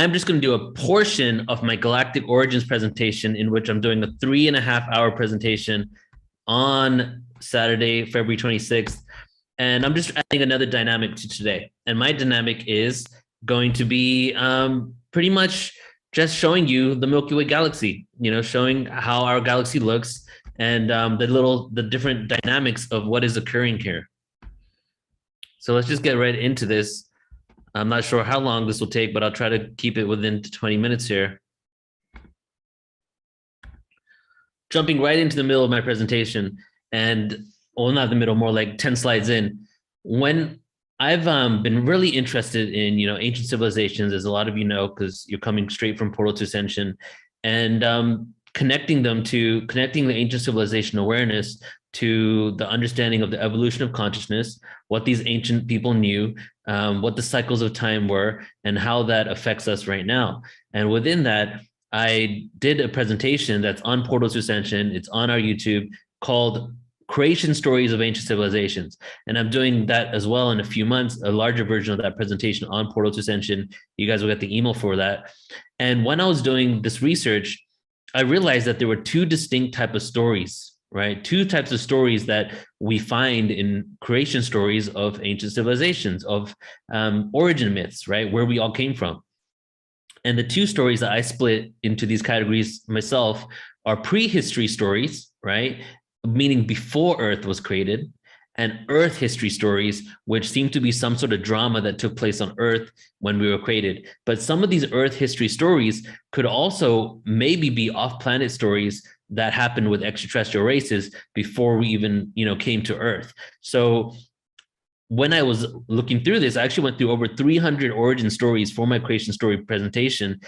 I'm just going to do a portion of my Galactic Origins presentation in which I'm doing a 3.5 hour presentation on Saturday, February 26th. And I'm just adding another dynamic to today. And my dynamic is going to be pretty much just showing you the Milky Way galaxy, showing how our galaxy looks and the different dynamics of what is occurring here. So let's just get right into this. I'm not sure how long this will take, but I'll try to keep it within 20 minutes here. Jumping right into the middle of my presentation, and well, not the middle, more like 10 slides in. When I've been really interested in, ancient civilizations, as a lot of you know, because you're coming straight from Portal to Ascension, and connecting the ancient civilization awareness to the understanding of the evolution of consciousness, what these ancient people knew, what the cycles of time were, and how that affects us right now. And within that, I did a presentation that's on Portal to Ascension. It's on our YouTube, called Creation Stories of Ancient Civilizations. And I'm doing that as well in a few months, a larger version of that presentation on Portal to Ascension. You guys will get the email for that. And when I was doing this research, I realized that there were two distinct types of stories, right? Two types of stories that we find in creation stories of ancient civilizations, of origin myths, right? Where we all came from. And the two stories that I split into these categories myself are prehistory stories, right? Meaning before Earth was created, and Earth history stories, which seem to be some sort of drama that took place on Earth when we were created. But some of these Earth history stories could also maybe be off-planet stories that happened with extraterrestrial races before we even, came to Earth. So when I was looking through this, I actually went through over 300 origin stories for my creation story presentation.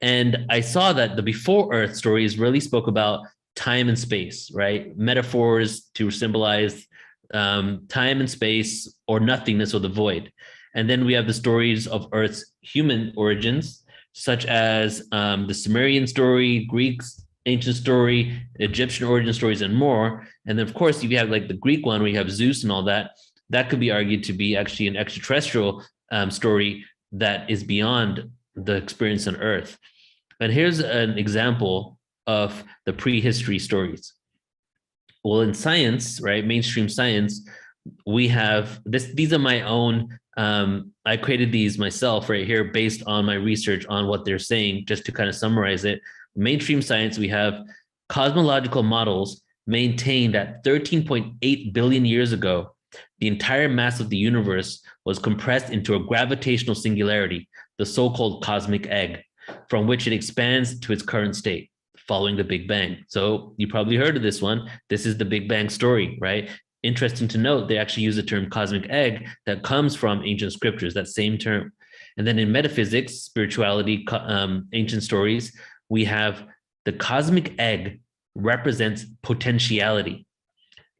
And I saw that the before Earth stories really spoke about time and space, right? Metaphors to symbolize time and space, or nothingness, or the void. And then we have the stories of Earth's human origins, such as the Sumerian story, Greek's ancient story, Egyptian origin stories, and more. And then, of course, if you have like the Greek one, where you have Zeus and all that, that could be argued to be actually an extraterrestrial story that is beyond the experience on Earth. And here's an example of the prehistory stories. Well, in science, right, mainstream science, we have this. These are my own. I created these myself right here based on my research on what they're saying, just to kind of summarize it. Mainstream science, we have cosmological models maintain that 13.8 billion years ago, the entire mass of the universe was compressed into a gravitational singularity, the so-called cosmic egg, from which it expands to its current state following the Big Bang. So you probably heard of this one. This is the Big Bang story, right? Interesting to note, they actually use the term cosmic egg that comes from ancient scriptures, that same term. And then in metaphysics, spirituality, ancient stories, we have the cosmic egg represents potentiality.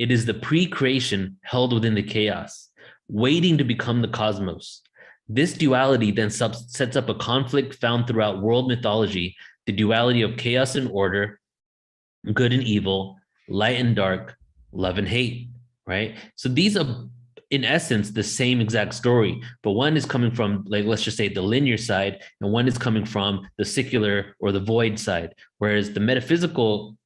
It is the pre-creation held within the chaos, waiting to become the cosmos. This duality then sets up a conflict found throughout world mythology, the duality of chaos and order, good and evil, light and dark, love and hate, right? So these are, in essence, the same exact story, but one is coming from, like, let's just say the linear side, and one is coming from the secular or the void side. Whereas the metaphysical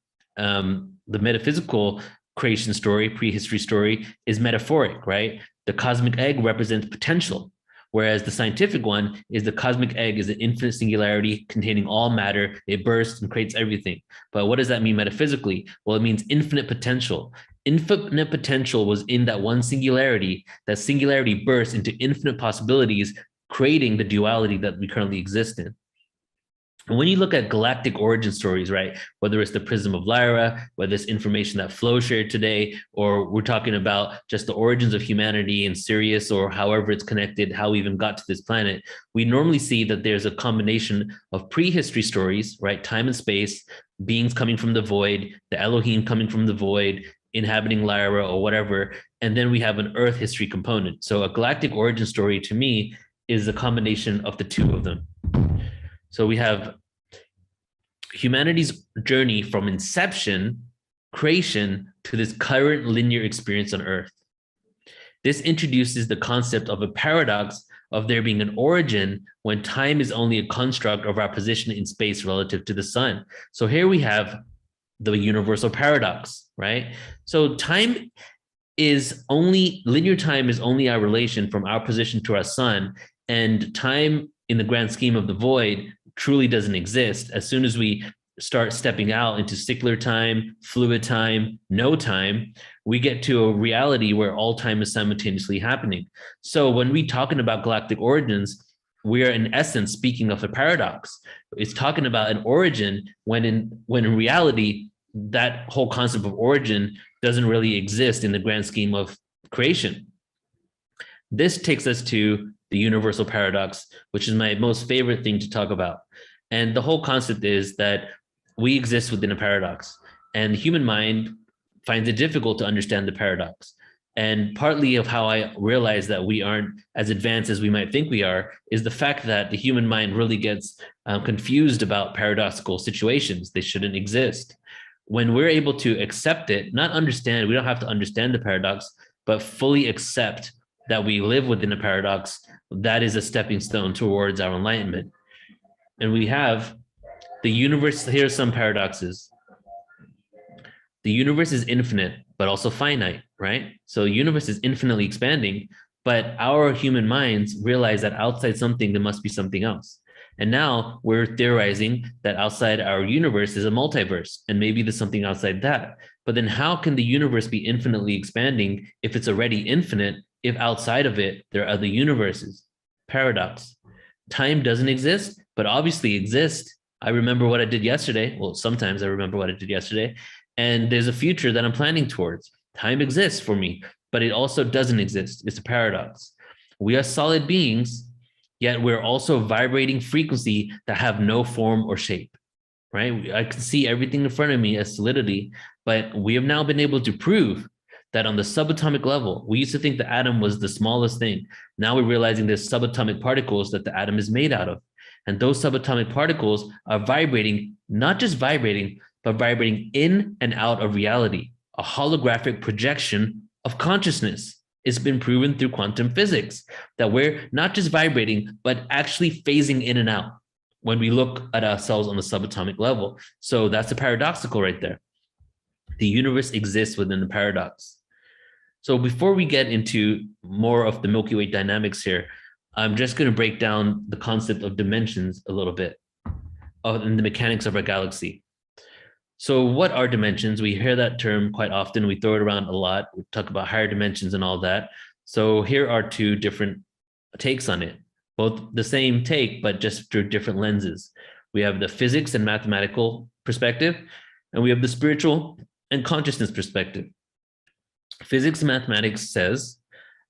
creation story, prehistory story, is metaphoric, right? The cosmic egg represents potential, whereas the scientific one is the cosmic egg is an infinite singularity containing all matter. It bursts and creates everything. But what does that mean metaphysically? Well, it means infinite potential. Infinite potential was in that one singularity. That singularity bursts into infinite possibilities, creating the duality that we currently exist in. And when you look at galactic origin stories, right, whether it's the Prism of Lyra, whether it's information that Flo shared today, or we're talking about just the origins of humanity in Sirius, or however it's connected, how we even got to this planet, we normally see that there's a combination of prehistory stories, right, time and space, beings coming from the void, the Elohim coming from the void, inhabiting Lyra or whatever, and then we have an Earth history component. So a galactic origin story, to me, is a combination of the two of them. So we have humanity's journey from inception, creation, to this current linear experience on Earth. This introduces the concept of a paradox of there being an origin when time is only a construct of our position in space relative to the sun. So here we have the universal paradox, right? So linear time is only our relation from our position to our sun, and time in the grand scheme of the void truly doesn't exist. As soon as we start stepping out into cyclic time, fluid time, no time, we get to a reality where all time is simultaneously happening. So when we talking about galactic origins, we are in essence speaking of a paradox. It's talking about an origin when in reality, that whole concept of origin doesn't really exist in the grand scheme of creation. This takes us to the universal paradox, which is my most favorite thing to talk about. And the whole concept is that we exist within a paradox, and the human mind finds it difficult to understand the paradox. And partly of how I realize that we aren't as advanced as we might think we are is the fact that the human mind really gets confused about paradoxical situations. They shouldn't exist. When we're able to accept it, not understand, we don't have to understand the paradox, but fully accept that we live within a paradox, that is a stepping stone towards our enlightenment. And we have the universe. Here are some paradoxes. The universe is infinite, but also finite, right? So the universe is infinitely expanding, but our human minds realize that outside something, there must be something else. And now we're theorizing that outside our universe is a multiverse, and maybe there's something outside that. But then how can the universe be infinitely expanding if it's already infinite, if outside of it, there are other universes? Paradox. Time doesn't exist, but obviously exists. I remember what I did yesterday. Well, sometimes I remember what I did yesterday. And there's a future that I'm planning towards. Time exists for me, but it also doesn't exist. It's a paradox. We are solid beings, yet we're also vibrating frequency that have no form or shape, right? I can see everything in front of me as solidity, but we have now been able to prove that on the subatomic level, we used to think the atom was the smallest thing. Now we're realizing there's subatomic particles that the atom is made out of. And those subatomic particles are vibrating, not just vibrating, but vibrating in and out of reality, a holographic projection of consciousness. It's been proven through quantum physics that we're not just vibrating, but actually phasing in and out when we look at ourselves on the subatomic level. So that's a paradoxical right there. The universe exists within the paradox. So before we get into more of the Milky Way dynamics here, I'm just going to break down the concept of dimensions a little bit and the mechanics of our galaxy. So what are dimensions? We hear that term quite often. We throw it around a lot. We talk about higher dimensions and all that. So here are two different takes on it, both the same take, but just through different lenses. We have the physics and mathematical perspective, and we have the spiritual and consciousness perspective. Physics and mathematics says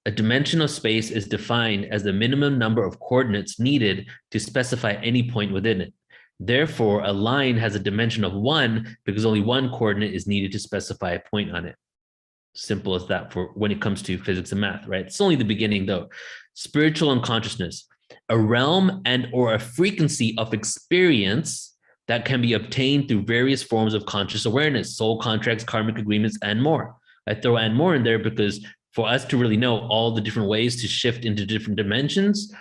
a dimension of space is defined as the minimum number of coordinates needed to specify any point within it. Therefore, a line has a dimension of 1 because only one coordinate is needed to specify a point on it. Simple as that for when it comes to physics and math, right? It's only the beginning though. Spiritual and consciousness, a realm and or a frequency of experience that can be obtained through various forms of conscious awareness, soul contracts, karmic agreements, and more. I throw and more in there because for us to really know all the different ways to shift into different dimensions,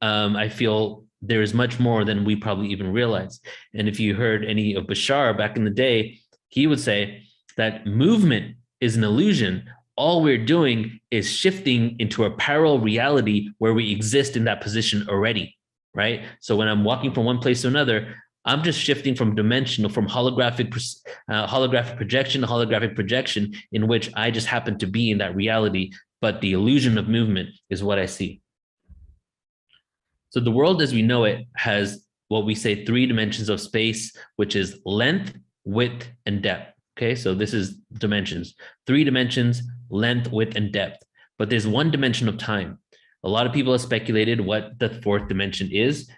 I feel there is much more than we probably even realize. And if you heard any of Bashar back in the day, he would say that movement is an illusion. All we're doing is shifting into a parallel reality where we exist in that position already, right? So when I'm walking from one place to another, I'm just shifting from dimensional, from holographic projection to holographic projection in which I just happen to be in that reality, but the illusion of movement is what I see. So the world as we know it has what we say 3 dimensions of space, which is length, width, and depth. Okay, so this is dimensions. 3 dimensions, length, width, and depth. But there's 1 dimension of time. A lot of people have speculated what the 4th dimension is.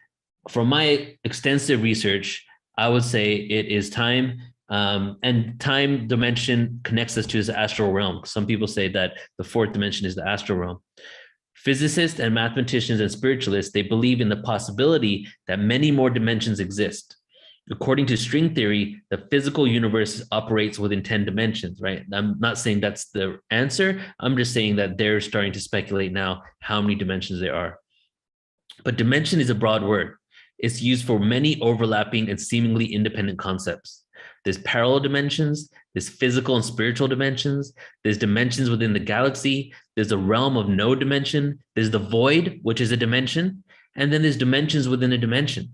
From my extensive research, I would say it is time. And time dimension connects us to the astral realm. Some people say that the 4th dimension is the astral realm. Physicists and mathematicians and spiritualists, they believe in the possibility that many more dimensions exist. According to string theory, the physical universe operates within 10 dimensions, right? I'm not saying that's the answer. I'm just saying that they're starting to speculate now how many dimensions there are. But dimension is a broad word. It's used for many overlapping and seemingly independent concepts. There's parallel dimensions, there's physical and spiritual dimensions, there's dimensions within the galaxy, there's a realm of no dimension, there's the void, which is a dimension, and then there's dimensions within a dimension,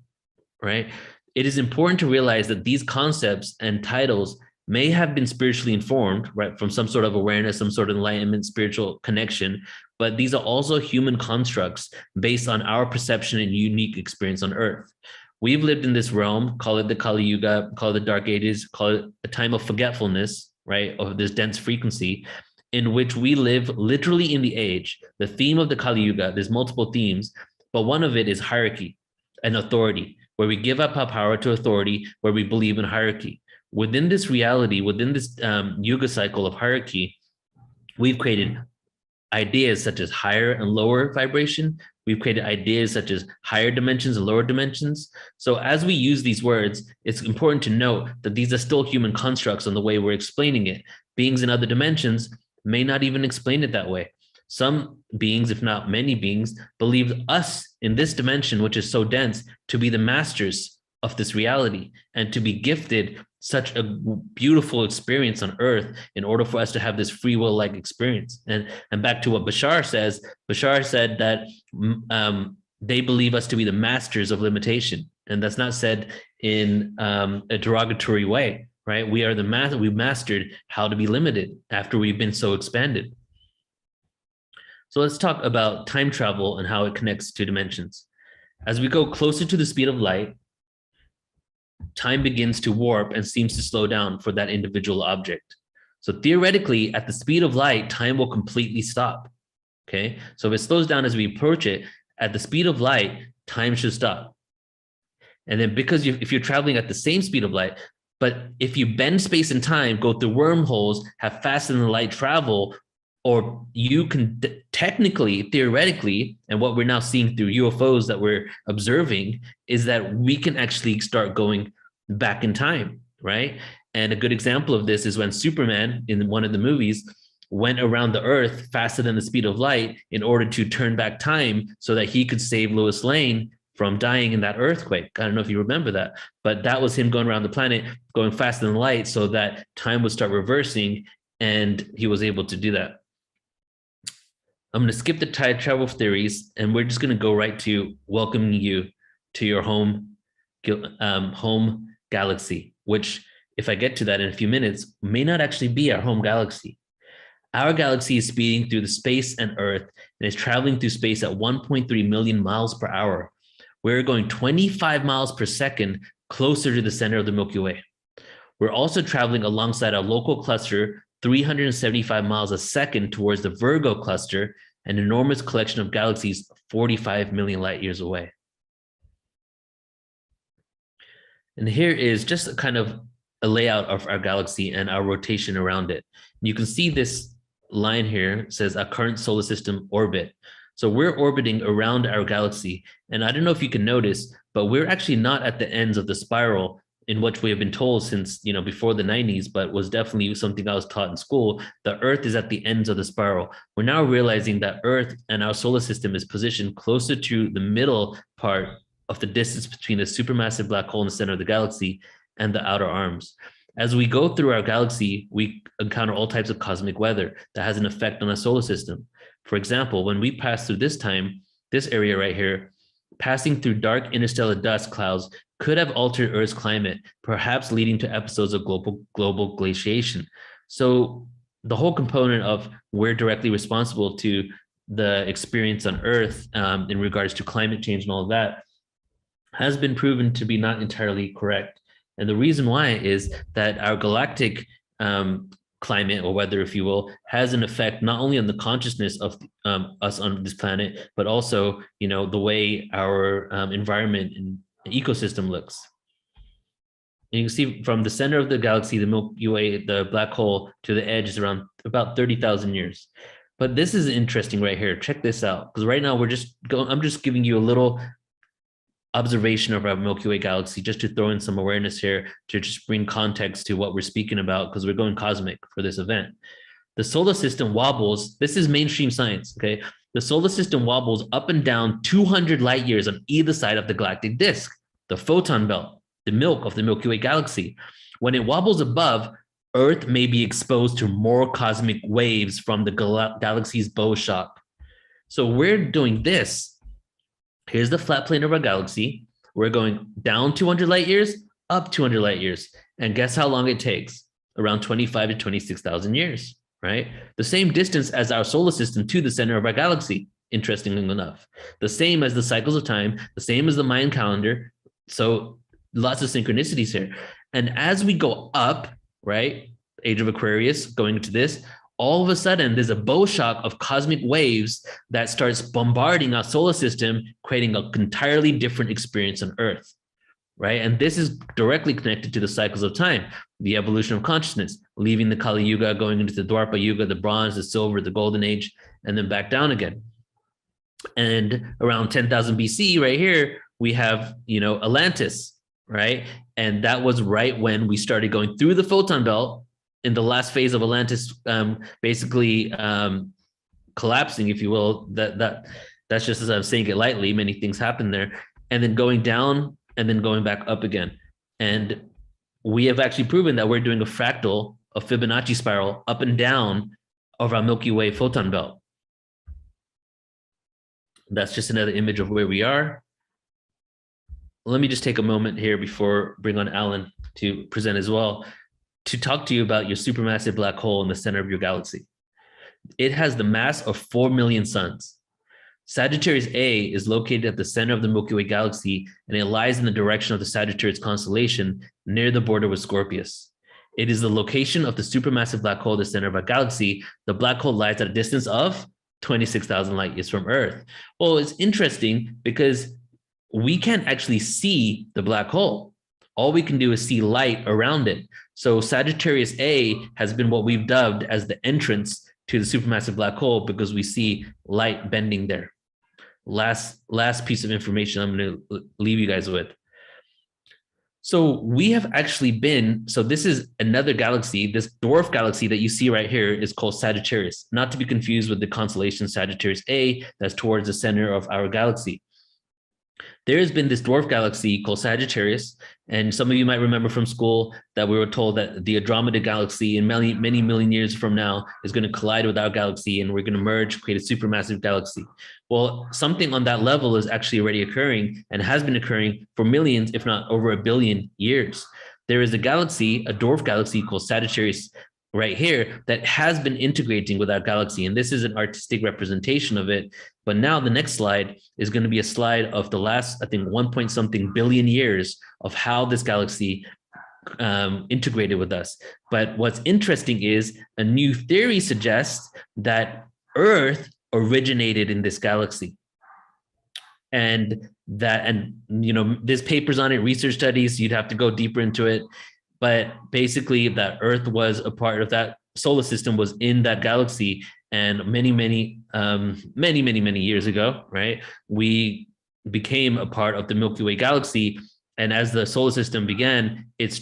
right? It is important to realize that these concepts and titles may have been spiritually informed, right, from some sort of awareness, some sort of enlightenment, spiritual connection, but these are also human constructs based on our perception and unique experience on Earth. We've lived in this realm, call it the Kali Yuga, call it the Dark Ages, call it a time of forgetfulness, right, of this dense frequency, in which we live literally in the age. The theme of the Kali Yuga, there's multiple themes, but one of it is hierarchy and authority, where we give up our power to authority, where we believe in hierarchy. Within this reality, within this Yuga cycle of hierarchy, we've created ideas such as higher and lower vibration. We've created ideas such as higher dimensions and lower dimensions. So as we use these words, it's important to note that these are still human constructs on the way we're explaining it. Beings in other dimensions may not even explain it that way. Some beings, if not many beings, believe us in this dimension, which is so dense, to be the masters of this reality and to be gifted such a beautiful experience on Earth in order for us to have this free will like experience. And back to what Bashar says, Bashar said that they believe us to be the masters of limitation. And that's not said in a derogatory way, right? We are the master, we've mastered how to be limited after we've been so expanded. So let's talk about time travel and how it connects to dimensions. As we go closer to the speed of light, time begins to warp and seems to slow down for that individual object. So theoretically, at the speed of light, time will completely stop, okay? So if it slows down as we approach it, at the speed of light, time should stop. And then because if you're traveling at the same speed of light, but if you bend space and time, go through wormholes, have faster than light travel, or you can technically, theoretically, and what we're now seeing through UFOs that we're observing is that we can actually start going back in time, right? And a good example of this is when Superman in one of the movies went around the Earth faster than the speed of light in order to turn back time so that he could save Lois Lane from dying in that earthquake. I don't know if you remember that, but that was him going around the planet, going faster than light so that time would start reversing, and he was able to do that. I'm going to skip the time travel theories, and we're just going to go right to welcoming you to your home galaxy, which, if I get to that in a few minutes, may not actually be our home galaxy. Our galaxy is speeding through the space and Earth and is traveling through space at 1.3 million miles per hour. We're going 25 miles per second closer to the center of the Milky Way. We're also traveling alongside our local cluster 375 miles a second towards the Virgo cluster, an enormous collection of galaxies 45 million light years away. And here is just a kind of a layout of our galaxy and our rotation around it. You can see this line here says our current solar system orbit. So we're orbiting around our galaxy. And I don't know if you can notice, but we're actually not at the ends of the spiral in which we have been told since, before the 90s, but was definitely something I was taught in school. The Earth is at the ends of the spiral. We're now realizing that Earth and our solar system is positioned closer to the middle part of the distance between the supermassive black hole in the center of the galaxy and the outer arms. As we go through our galaxy, we encounter all types of cosmic weather that has an effect on our solar system. For example, when we pass through this area right here, passing through dark interstellar dust clouds could have altered Earth's climate, perhaps leading to episodes of global glaciation. So the whole component of we're directly responsible to the experience on Earth in regards to climate change and all of that has been proven to be not entirely correct. And the reason why is that our galactic climate or weather, if you will, has an effect not only on the consciousness of us on this planet, but also, the way our environment and ecosystem looks. And you can see from the center of the galaxy, the Milky Way, the black hole, to the edge is around about 30,000 years. But this is interesting right here. Check this out, because right now I'm just giving you a little observation of our Milky Way galaxy, just to throw in some awareness here to just bring context to what we're speaking about, because we're going cosmic for this event. The solar system wobbles. This is mainstream science, okay? The solar system wobbles up and down 200 light years on either side of the galactic disk, the photon belt, the milk of the Milky Way galaxy. When it wobbles above, Earth may be exposed to more cosmic waves from the galaxy's bow shock. So we're doing this. Here's the flat plane of our galaxy. We're going down 200 light years, up 200 light years. And guess how long it takes? Around 25 to 26,000 years, right? The same distance as our solar system to the center of our galaxy, interestingly enough. The same as the cycles of time, the same as the Mayan calendar. So lots of synchronicities here. And as we go up, right, Age of Aquarius, going into this, all of a sudden there's a bow shock of cosmic waves that starts bombarding our solar system, creating an entirely different experience on Earth, right? And this is directly connected to the cycles of time, the evolution of consciousness, leaving the Kali Yuga, going into the Dwapara Yuga, the bronze, the silver, the golden age, and then back down again. And around 10,000 BC, right here, we have, Atlantis, right? And that was right when we started going through the photon belt in the last phase of Atlantis, basically collapsing, if you will. That's just as I'm saying it lightly. Many things happen there, and then going down and then going back up again. And we have actually proven that we're doing a fractal, a Fibonacci spiral up and down of our Milky Way photon belt. That's just another image of where we are. Let me just take a moment here before bring on Alan to present as well, to talk to you about your supermassive black hole in the center of your galaxy. It has the mass of 4 million suns. Sagittarius A is located at the center of the Milky Way galaxy, and it lies in the direction of the Sagittarius constellation near the border with Scorpius. It is the location of the supermassive black hole at the center of our galaxy. The black hole lies at a distance of 26,000 light years from Earth. Well, it's interesting because we can't actually see the black hole. All we can do is see light around it. So Sagittarius A has been what we've dubbed as the entrance to the supermassive black hole because we see light bending there. Last piece of information I'm going to leave you guys with. So we have actually been, so this is another galaxy, this dwarf galaxy that you see right here is called Sagittarius, not to be confused with the constellation Sagittarius A that's towards the center of our galaxy. There has been this dwarf galaxy called Sagittarius, and some of you might remember from school that we were told that the Andromeda galaxy in many million years from now is going to collide with our galaxy, and we're going to merge, create a supermassive galaxy. Well, something on that level is actually already occurring and has been occurring for millions, if not over 1 billion years. There is a galaxy, a dwarf galaxy called Sagittarius right here that has been integrating with our galaxy. And this is an artistic representation of it. But now the next slide is going to be a slide of the last, I think, 1 billion years of how this galaxy integrated with us. But what's interesting is a new theory suggests that Earth originated in this galaxy. And there's papers on it, research studies, you'd have to go deeper into it. But basically that Earth was a part of that solar system, was in that galaxy. And many years ago, right, we became a part of the Milky Way galaxy. And as the solar system began, it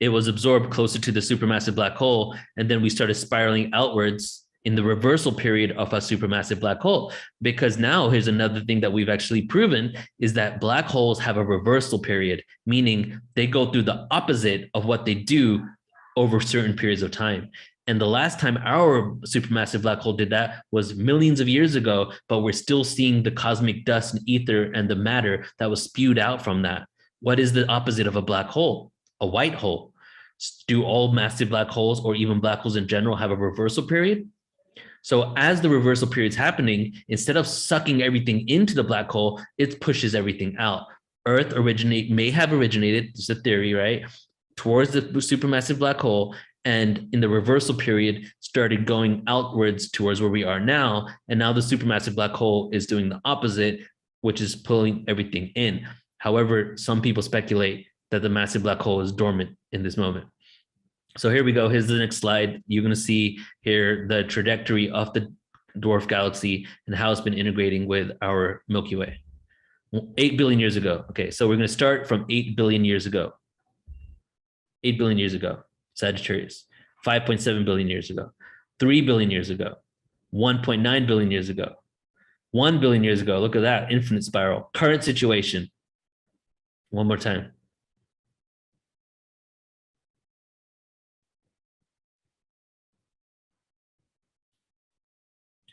was absorbed closer to the supermassive black hole. And then we started spiraling outwards in the reversal period of a supermassive black hole. Because now here's another thing that we've actually proven is that black holes have a reversal period, meaning they go through the opposite of what they do over certain periods of time. And the last time our supermassive black hole did that was millions of years ago, but we're still seeing the cosmic dust and ether and the matter that was spewed out from that. What is the opposite of a black hole? A white hole. Do all massive black holes or even black holes in general have a reversal period? So as the reversal period is happening, instead of sucking everything into the black hole, it pushes everything out. Earth may have originated, it's a theory, right, towards the supermassive black hole, and in the reversal period started going outwards towards where we are now. And now the supermassive black hole is doing the opposite, which is pulling everything in. However, some people speculate that the massive black hole is dormant in this moment. So here we go. Here's the next slide. You're going to see here the trajectory of the dwarf galaxy and how it's been integrating with our Milky Way. 8 billion years ago. Okay, so we're going to start from 8 billion years ago. 8 billion years ago, Sagittarius. 5.7 billion years ago. 3 billion years ago. 1.9 billion years ago. 1 billion years ago. Look at that infinite spiral. Current situation. One more time.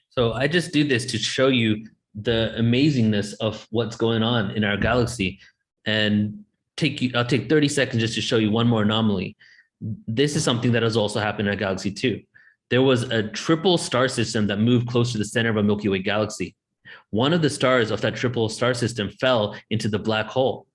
So I just do this to show you the amazingness of what's going on in our galaxy, and I'll take 30 seconds just to show you one more anomaly. This is something that has also happened in our galaxy too. There was a triple star system that moved close to the center of a Milky Way galaxy. One of the stars of that triple star system fell into the black hole.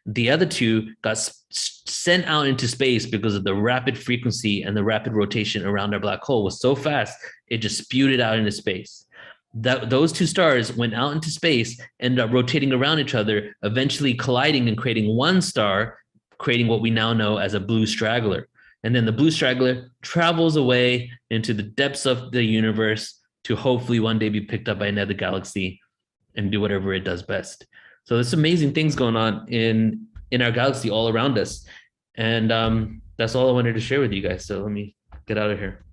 The other two got sent out into space because of the rapid frequency and the rapid rotation around our black hole was so fast, it just spewed it out into space. Those two stars went out into space, ended up rotating around each other, eventually colliding and creating one star, creating what we now know as a blue straggler. And then the blue straggler travels away into the depths of the universe to hopefully one day be picked up by another galaxy and do whatever it does best. So there's amazing things going on in our galaxy all around us. And that's all I wanted to share with you guys. So let me get out of here.